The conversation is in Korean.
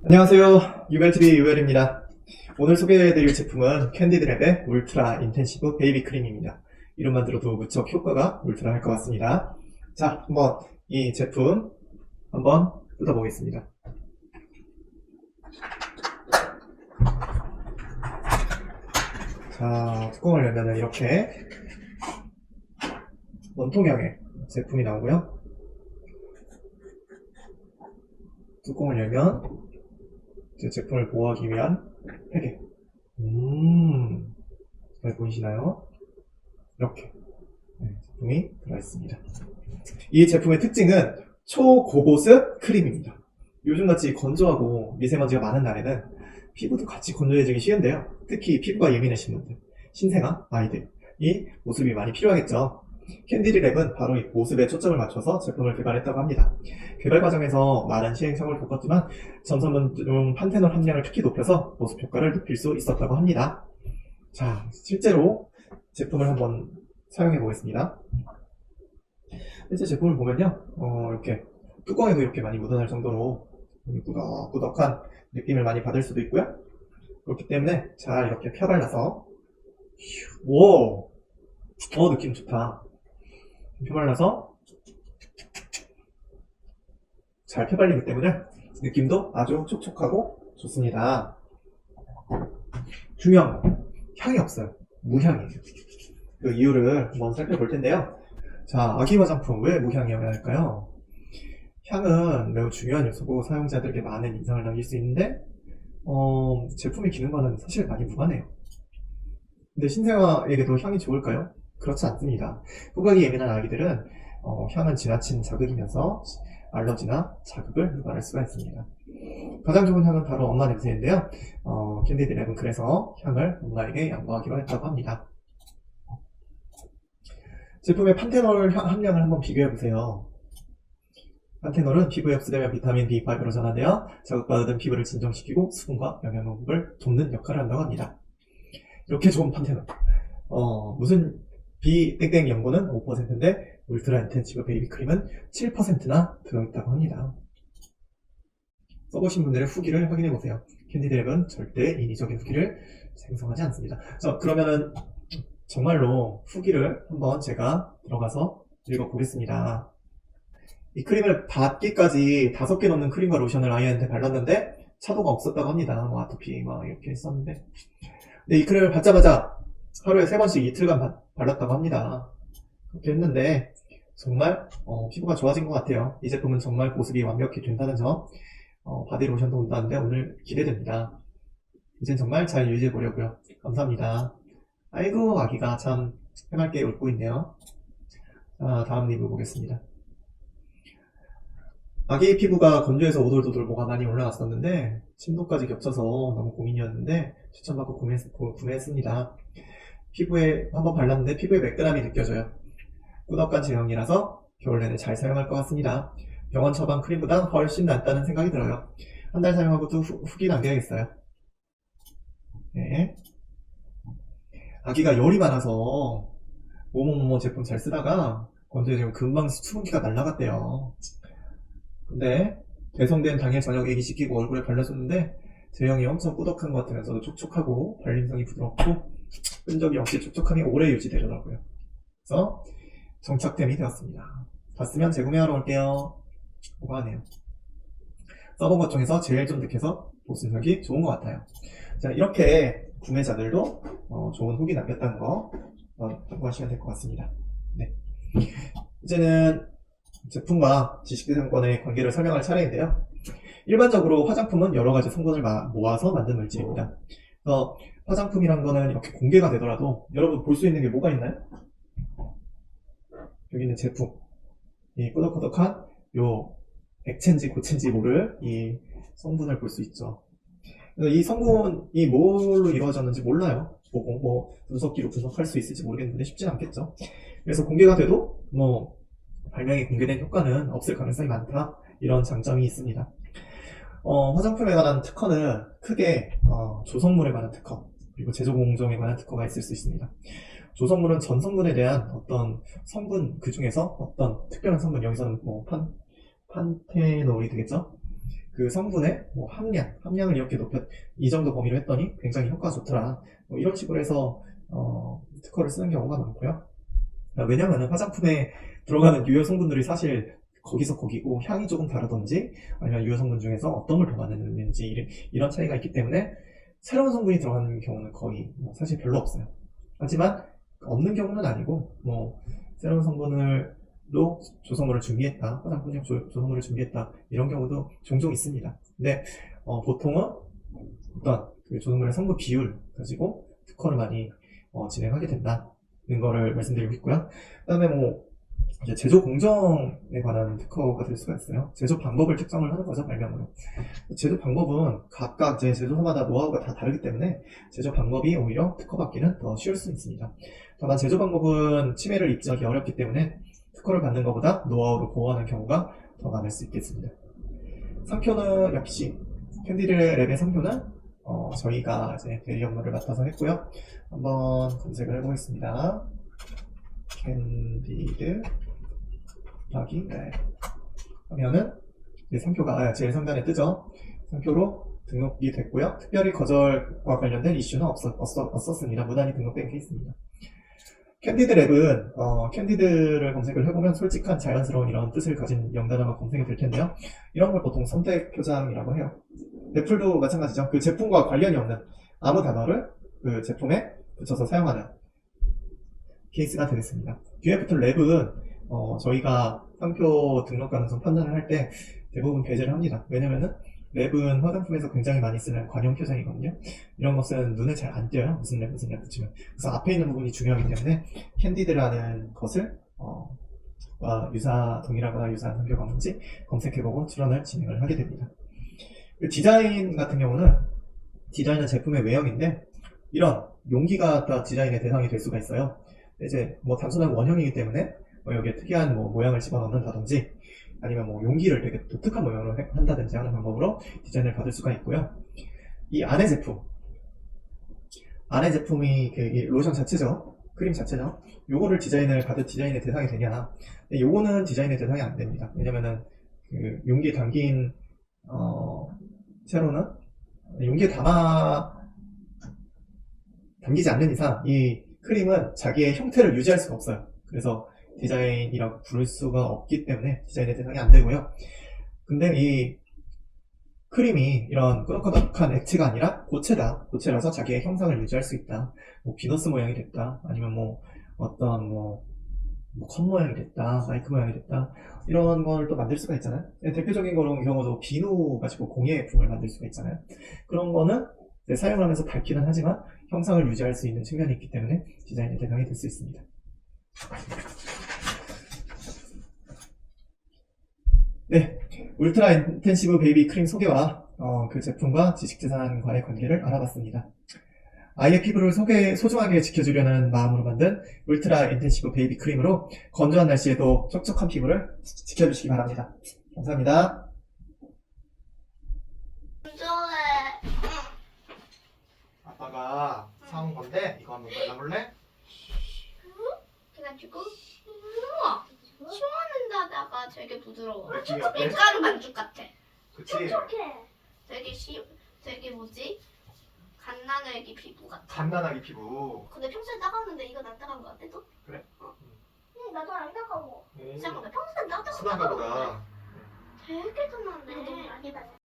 안녕하세요. 유벨TV 유벨입니다. 오늘 소개해드릴 제품은 캔디드랩의 울트라 인텐시브 베이비 크림입니다. 이름만 들어도 무척 효과가 울트라할 것 같습니다. 자, 한번 이 제품 한번 뜯어보겠습니다. 자, 뚜껑을 열면 이렇게 원통형의 제품이 나오고요. 뚜껑을 열면 제 제품을 보호하기 위한 베개. 잘 보이시나요? 이렇게 제품이 들어있습니다. 이 제품의 특징은 초고보습 크림입니다. 요즘같이 건조하고 미세먼지가 많은 날에는 피부도 같이 건조해지기 쉬운데요. 특히 피부가 예민하신 분들, 신생아 아이들이 보습이 많이 필요하겠죠. 캔디드랩은 바로 이 보습에 초점을 맞춰서 제품을 개발했다고 합니다. 개발 과정에서 많은 시행착오를 겪었지만 전성분 중 판테놀 함량을 특히 높여서 보습 효과를 높일 수 있었다고 합니다. 자, 실제로 제품을 한번 사용해 보겠습니다. 실제 제품을 보면요, 이렇게 뚜껑에도 이렇게 많이 묻어날 정도로 꾸덕꾸덕한 느낌을 많이 받을 수도 있고요. 그렇기 때문에 잘 이렇게 펴발라서 오, 느낌 좋다. 펴발라서 잘 펴발리기 때문에 느낌도 아주 촉촉하고 좋습니다. 중요한 거, 향이 없어요. 무향이에요. 그 이유를 한번 살펴볼 텐데요. 자, 아기 화장품 왜 무향이어야 할까요? 향은 매우 중요한 요소고 사용자들에게 많은 인상을 남길 수 있는데 제품의 기능과는 사실 많이 무관해요. 근데 신생아에게도 향이 좋을까요? 그렇지 않습니다. 후각이 예민한 아기들은 향은 지나친 자극이면서 알러지나 자극을 유발할 수가 있습니다. 가장 좋은 향은 바로 엄마 냄새인데요. 캔디드랩은 그래서 향을 엄마에게 양보하기로 했다고 합니다. 제품의 판테놀 함량을 한번 비교해보세요. 판테놀은 피부에 흡수되면 비타민 B5로 전환되어 자극받은 피부를 진정시키고 수분과 영양분을 돕는 역할을 한다고 합니다. 이렇게 좋은 판테놀, 무슨 비땡땡 연고는 5%인데 울트라 인텐시브 베이비 크림은 7%나 들어있다고 합니다. 써보신 분들의 후기를 확인해보세요. 캔디드랩은 절대 인위적인 후기를 생성하지 않습니다. 자, 그러면은 정말로 후기를 한번 제가 들어가서 읽어보겠습니다. 이 크림을 받기까지 5개 넘는 크림과 로션을 아이한테 발랐는데 차도가 없었다고 합니다. 뭐 아토피 막 이렇게 했었는데, 근데 이 크림을 받자마자 하루에 3번씩 이틀간 발랐다고 합니다. 그렇게 했는데 정말 피부가 좋아진 것 같아요. 이 제품은 정말 보습이 완벽히 된다는 점, 바디 로션도 온다는데 오늘 기대됩니다. 이젠 정말 잘 유지해 보려고요. 감사합니다. 아이고, 아기가 참 해맑게 웃고 있네요. 자, 다음 리뷰 보겠습니다. 아기 피부가 건조해서 오돌도돌 뭐가 많이 올라왔었는데 침도까지 겹쳐서 너무 고민이었는데 추천받고 구매했습니다. 피부에 한번 발랐는데 피부에 매끈함이 느껴져요. 꾸덕한 제형이라서 겨울 내내 잘 사용할 것 같습니다. 병원 처방 크림보다 훨씬 낫다는 생각이 들어요. 한 달 사용하고도 후기 남겨야겠어요. 네. 아기가 열이 많아서 뭐뭐뭐 제품 잘 쓰다가 건조해지면 금방 수분기가 날라갔대요. 근데 배송된 당일 저녁 애기 씻기고 얼굴에 발라줬는데 제형이 엄청 꾸덕한 것 같으면서도 촉촉하고 발림성이 부드럽고 끈적이 없이 촉촉함이 오래 유지되더라고요. 그래서 정착템이 되었습니다. 봤으면 재구매하러 올게요. 고마하네요. 써본 것 중에서 제일 쫀득해서 보습력이 좋은 것 같아요. 자, 이렇게 구매자들도 좋은 후기 남겼다는 거 참고하시면 될 것 같습니다. 네. 이제는 제품과 지식재산권의 관계를 설명할 차례인데요. 일반적으로 화장품은 여러 가지 성분을 모아서 만든 물질입니다. 그래서 화장품이란 거는 이렇게 공개가 되더라도 여러분 볼 수 있는 게 뭐가 있나요? 여기 있는 제품, 이 꾸덕꾸덕한 요 액체인지 고체인지 모를 이 성분을 볼 수 있죠. 그래서 이 성분이 뭘로 이루어졌는지 몰라요. 보고 뭐 분석기로 분석할 수 있을지 모르겠는데 쉽진 않겠죠. 그래서 공개가 돼도 발명이 공개된 효과는 없을 가능성이 많다, 이런 장점이 있습니다. 화장품에 관한 특허는 크게 조성물에 관한 특허, 그리고 제조 공정에 관한 특허가 있을 수 있습니다. 조성물은 전 성분에 대한 어떤 성분, 그 중에서 어떤 특별한 성분, 여기서는 판테놀이 되겠죠? 그 성분의 뭐 함량을 이렇게 이 정도 범위로 했더니 굉장히 효과가 좋더라. 뭐 이런 식으로 해서 특허를 쓰는 경우가 많고요. 왜냐면은 화장품에 들어가는 유효 성분들이 사실 거기서 거기고 향이 조금 다르든지 아니면 유효 성분 중에서 어떤 걸 더 많이 넣는지 이런 차이가 있기 때문에 새로운 성분이 들어가는 경우는 거의 사실 별로 없어요. 하지만 없는 경우는 아니고 뭐 새로운 성분을로 조성물을 준비했다, 화장품용 조성물을 준비했다 이런 경우도 종종 있습니다. 근데 보통은 어떤 그 조성물의 성분 비율 가지고 특허를 많이 진행하게 된다는 거를 말씀드리고 있고요. 그다음에 뭐 이제 제조 공정에 관한 특허가 될 수가 있어요. 제조 방법을 특정을 하는 거죠, 발명으로. 제조 방법은 각각 제 제조사마다 노하우가 다 다르기 때문에 제조 방법이 오히려 특허받기는 더 쉬울 수 있습니다. 다만 제조 방법은 침해를 입증하기 어렵기 때문에 특허를 받는 것보다 노하우를 보호하는 경우가 더 많을 수 있겠습니다. 상표는 역시 캔디드랩의 상표는 저희가 이제 대리 업무를 맡아서 했고요. 한번 검색을 해보겠습니다. 캔디드 랩 하면은 상표가 제일 상단에 뜨죠. 상표로 등록이 됐고요. 특별히 거절과 관련된 이슈는 없었습니다. 무단히 등록된 케이스입니다. 캔디드 랩은 캔디드를 검색을 해보면 솔직한 자연스러운 이런 뜻을 가진 영단어가 검색이 될 텐데요. 이런 걸 보통 선택 표장이라고 해요. 애플도 마찬가지죠. 그 제품과 관련이 없는 아무 단어를 그 제품에 붙여서 사용하는 케이스가 되겠습니다. 뒤에 붙은 랩은 저희가 상표 등록 가능성 판단을 할 때 대부분 배제를 합니다. 왜냐면은 랩은 화장품에서 굉장히 많이 쓰는 관용 표장이거든요. 이런 것은 눈에 잘 안 띄어요. 무슨 랩 붙이면. 그래서 앞에 있는 부분이 중요하기 때문에 캔디드라는 것을 동일하거나 유사한 상표가 뭔지 검색해보고 출원을 진행을 하게 됩니다. 디자인 같은 경우는 디자인은 제품의 외형인데 이런 용기가 다 디자인의 대상이 될 수가 있어요. 이제 뭐 단순한 원형이기 때문에 여기에 특이한 모양을 집어넣는다든지 아니면 뭐 용기를 되게 독특한 모양으로 한다든지 하는 방법으로 디자인을 받을 수가 있고요. 이 안의 제품이 그 로션 자체죠. 크림 자체죠. 요거를 받을 디자인의 대상이 되냐. 근데 요거는 디자인의 대상이 안 됩니다. 왜냐면은 그 용기에 담긴 채로는 용기에 담기지 않는 이상 이 크림은 자기의 형태를 유지할 수가 없어요. 그래서 디자인이라고 부를 수가 없기 때문에 디자인의 대상이 안 되고요. 근데 이 크림이 이런 꾸덕꾸덕한 액체가 아니라 고체라서 자기의 형상을 유지할 수 있다. 뭐 비너스 모양이 됐다. 아니면 뭐 어떤 컵 모양이 됐다. 마이크 모양이 됐다. 이런 걸 또 만들 수가 있잖아요. 대표적인 경우도 비누 가지고 공예품을 만들 수가 있잖아요. 그런 거는 사용을 하면서 닳기는 하지만 형상을 유지할 수 있는 측면이 있기 때문에 디자인의 대상이 될 수 있습니다. 네, 울트라 인텐시브 베이비 크림 소개와 그 제품과 지식재산과의 관계를 알아봤습니다. 아이의 피부를 소중하게 지켜주려는 마음으로 만든 울트라 인텐시브 베이비 크림으로 건조한 날씨에도 촉촉한 피부를 지켜주시기 바랍니다. 감사합니다. 건조해. 아빠가 사온 건데 이거 한번 발라볼래? 그래가지고 우와 시원한데다가 되게 부드러워. 느낌이 어때? 밀가루 반죽 같아. 그치? 촉촉해. 되게 뭐지? 갓난아기 피부 같아. 갓난아기 피부. 근데 평소에 따가웠는데 이건 안 따가운 거 같아 또? 그래? 응 나도 안 따가워. 음, 잠깐만 평소에 따가워. 순한가 보다. 되게 짠한데.